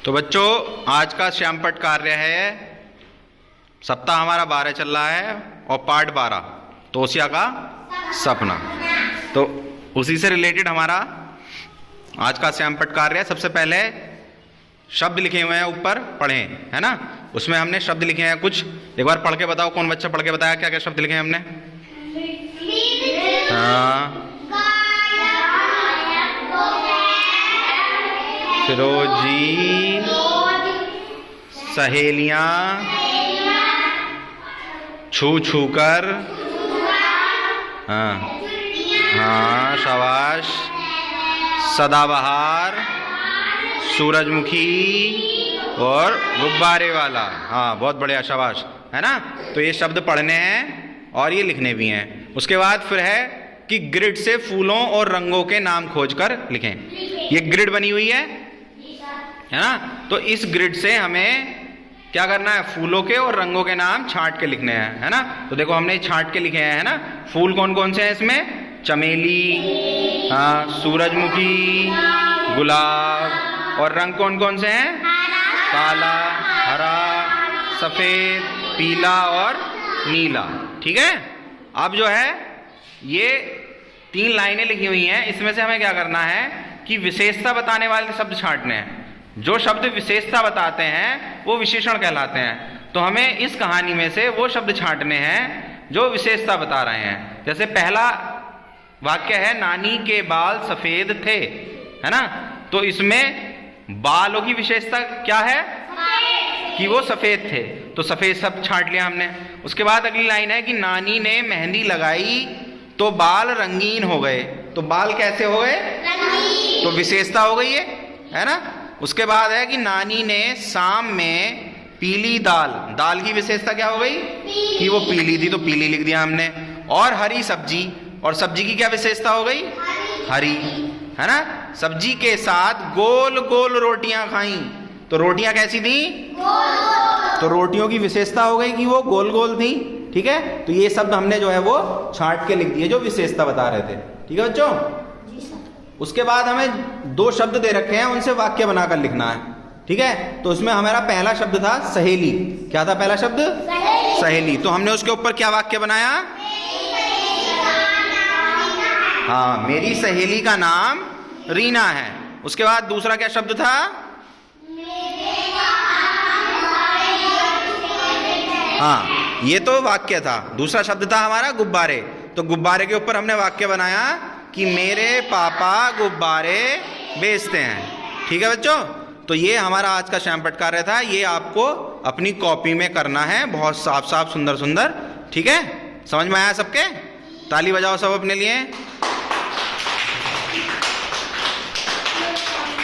तो बच्चों, आज का श्यामपट्ट कार्य है, सप्ताह हमारा 12 चल रहा है और पार्ट 12 तोसिया का सपना। तो उसी से रिलेटेड हमारा आज का श्यामपट्ट कार्य है। सबसे पहले शब्द लिखे हुए हैं ऊपर, पढ़ें, है ना। उसमें हमने शब्द लिखे हैं कुछ, एक बार पढ़ के बताओ, कौन बच्चा पढ़ के बताया क्या क्या शब्द लिखे हैं हमने? हाँ, फिरोजी, सहेलियां, छू छू कर, हाँ हाँ शाबाश, सदाबहार, सूरजमुखी और गुब्बारे वाला। हाँ बहुत बढ़िया, शाबाश, है ना। तो ये शब्द पढ़ने हैं और ये लिखने भी हैं। उसके बाद फिर है कि ग्रिड से फूलों और रंगों के नाम खोजकर लिखें। ये ग्रिड बनी हुई है ना। तो इस ग्रिड से हमें क्या करना है? फूलों के और रंगों के नाम छांट के लिखने हैं, है ना। तो देखो हमने छांट के लिखे हैं, है ना। फूल कौन कौन से हैं इसमें? चमेली, हाँ, सूरजमुखी, गुलाब। और रंग कौन कौन से हैं? काला, हरा, सफेद, पीला और नीला। ठीक है। अब जो है ये 3 लाइनें लिखी हुई हैं, इसमें से हमें क्या करना है कि विशेषता बताने वाले शब्द छांटने हैं। जो शब्द विशेषता बताते हैं वो विशेषण कहलाते हैं। तो हमें इस कहानी में से वो शब्द छांटने हैं जो विशेषता बता रहे हैं। जैसे पहला वाक्य है, नानी के बाल सफेद थे, है ना। तो इसमें बालों की विशेषता क्या है? कि वो सफेद थे। तो सफेद शब्द छांट लिया हमने। उसके बाद अगली लाइन है कि नानी ने मेहंदी लगाई तो बाल रंगीन हो गए। तो बाल कैसे हो गए? तो विशेषता हो गई है ना। उसके बाद है कि नानी ने शाम में पीली दाल, दाल की विशेषता क्या हो गई? कि वो पीली थी, तो पीली लिख दिया हमने। और हरी सब्जी, और सब्जी की क्या विशेषता हो गई? हरी, है ना। सब्जी के साथ गोल गोल रोटियां खाई, तो रोटियां कैसी थी? तो रोटियों की विशेषता हो गई कि वो गोल गोल थी। ठीक है। तो ये शब्द हमने जो है वो छांट के लिख दिए जो विशेषता बता रहे थे। ठीक है बच्चों। उसके बाद हमें 2 शब्द दे रखे हैं, उनसे वाक्य बनाकर लिखना है। ठीक है। तो उसमें हमारा पहला शब्द था सहेली। क्या था पहला शब्द? सहेली। तो हमने उसके ऊपर क्या वाक्य बनाया? हाँ, मेरी सहेली का नाम रीना है। उसके बाद दूसरा क्या शब्द था? हाँ, ये तो वाक्य था। दूसरा शब्द था हमारा गुब्बारे। तो गुब्बारे के ऊपर हमने वाक्य बनाया कि मेरे पापा गुब्बारे बेचते हैं। ठीक है बच्चों। तो ये हमारा आज का श्यामपट्ट कार्य था। ये आपको अपनी कॉपी में करना है, बहुत साफ साफ, सुंदर सुंदर। ठीक है। समझ में आया सबके? ताली बजाओ सब अपने लिए।